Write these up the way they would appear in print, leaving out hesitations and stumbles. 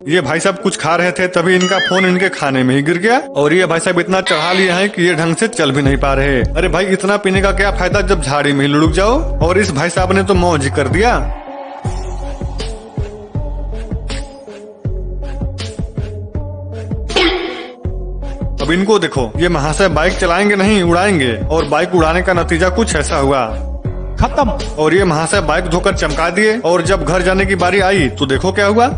ये भाई साहब कुछ खा रहे थे तभी इनका फोन इनके खाने में ही गिर गया और ये भाई साहब इतना चढ़ा लिए हैं कि ये ढंग से चल भी नहीं पा रहे। अरे भाई इतना पीने का क्या फायदा जब झाड़ी में ही लुढ़क जाओ। और इस भाई साहब ने तो मौज ही कर दिया। अब इनको देखो, ये महाशय बाइक चलाएंगे नहीं उड़ाएंगे और बाइक उड़ाने का नतीजा कुछ ऐसा हुआ, खत्म। और ये महाशय बाइक धोकर चमका दिए और जब घर जाने की बारी आई तो देखो क्या हुआ।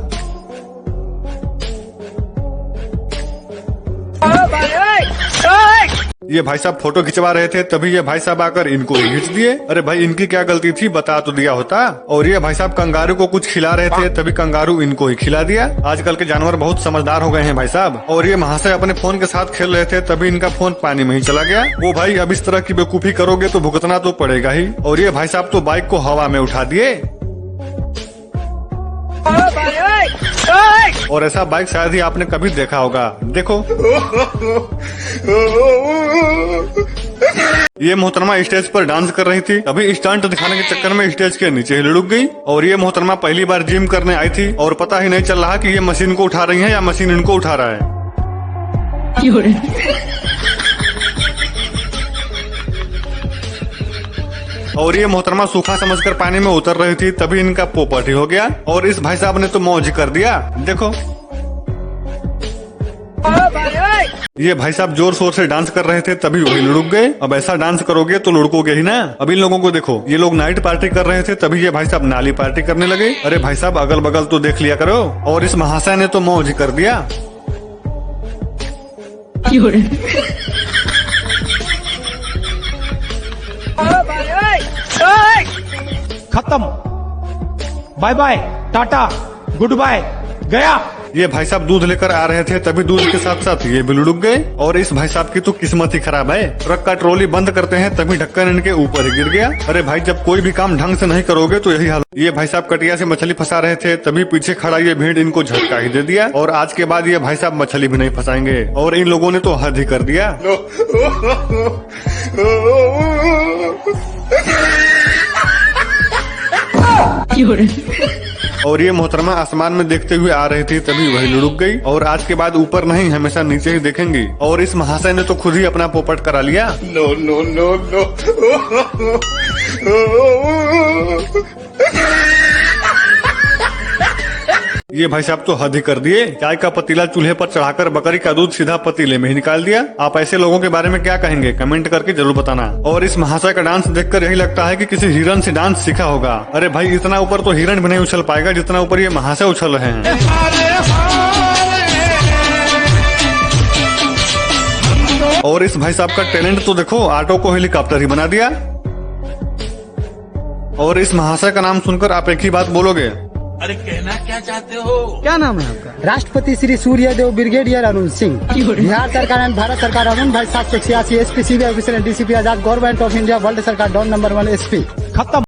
ये भाई साहब फोटो खिंचवा रहे थे तभी ये भाई साहब आकर इनको ही खींच दिए। अरे भाई इनकी क्या गलती थी, बता तो दिया होता। और ये भाई साहब कंगारू को कुछ खिला रहे थे तभी कंगारू इनको ही खिला दिया। आजकल के जानवर बहुत समझदार हो गए हैं भाई साहब। और ये महाशय अपने फोन के साथ खेल रहे थे तभी इनका फोन पानी में ही चला गया। वो भाई अब इस तरह की बेवकूफी करोगे तो भुगतना तो पड़ेगा ही। और ये भाई साहब तो बाइक को हवा में उठा दिए और ऐसा बाइक शायद ही आपने कभी देखा होगा। देखो ये मोहतरमा स्टेज पर डांस कर रही थी, अभी स्टंट दिखाने के चक्कर में स्टेज के नीचे ही लुढ़क गई। और ये मोहतरमा पहली बार जिम करने आई थी और पता ही नहीं चल रहा कि ये मशीन को उठा रही है या मशीन इनको उठा रहा है। और ये मोहतरमा सूखा समझकर पानी में उतर रही थी तभी इनका पोपट ही हो गया और इस भाई साहब ने तो मौज कर दिया। देखो ये भाई साहब जोर शोर से डांस कर रहे थे तभी वही लुढ़क गए। अब ऐसा डांस करोगे तो लुढ़कोगे ही ना। अब इन लोगों को देखो, ये लोग नाइट पार्टी कर रहे थे तभी ये भाई साहब नाली पार्टी करने लगे। अरे भाई साहब अगल बगल तो देख लिया करो। और इस महाशय ने तो मौज कर दिया। खत्म, बाय बाय, टाटा, गुड बाय, गया। ये भाई साहब दूध लेकर आ रहे थे तभी दूध के साथ साथ ये भी लुढ़क गए। और इस भाई साहब की तो किस्मत ही खराब है। ट्रक का ट्रॉली बंद करते हैं तभी ढक्कन इनके ऊपर ही गिर गया। अरे भाई जब कोई भी काम ढंग से नहीं करोगे तो यही हाल। ये भाई साहब कटिया से मछली फंसा रहे थे तभी पीछे खड़ा ये भीड़ इनको झटका ही दे दिया। और आज के बाद ये भाई साहब मछली भी नहीं फंसाएंगे। और इन लोगों ने तो हद ही कर दिया। और ये मोहतरमा आसमान में देखते हुए आ रही थी तभी वही लुढ़क गई। और आज के बाद ऊपर नहीं हमेशा नीचे ही देखेंगी। और इस महाशय ने तो खुद ही अपना पोपट करा लिया। No no no no. ये भाई साहब तो हद ही कर दिए। चाय का पतीला चूल्हे पर चढ़ाकर बकरी का दूध सीधा पतीले में ही निकाल दिया। आप ऐसे लोगों के बारे में क्या कहेंगे, कमेंट करके जरूर बताना। और इस महाशय का डांस देखकर यही लगता है कि किसी हिरन से डांस सीखा होगा। अरे भाई इतना ऊपर तो हिरन भी नहीं उछल पाएगा जितना ऊपर ये महाशय उछल रहे हैं। और इस भाई साहब का टैलेंट तो देखो, ऑटो को हेलीकॉप्टर ही बना दिया। और इस महाशय का नाम सुनकर आप एक ही बात बोलोगे, अरे कहना क्या चाहते हो? क्या नाम है आपका? राष्ट्रपति श्री सूर्यदेव ब्रिगेडियर अरुण सिंह। बिहार सरकार एंड भारत सरकार अरुण भाई 786 SP CBI officer and DCP Azad government of India world सरकार डॉन नंबर 1 SP। खत्म।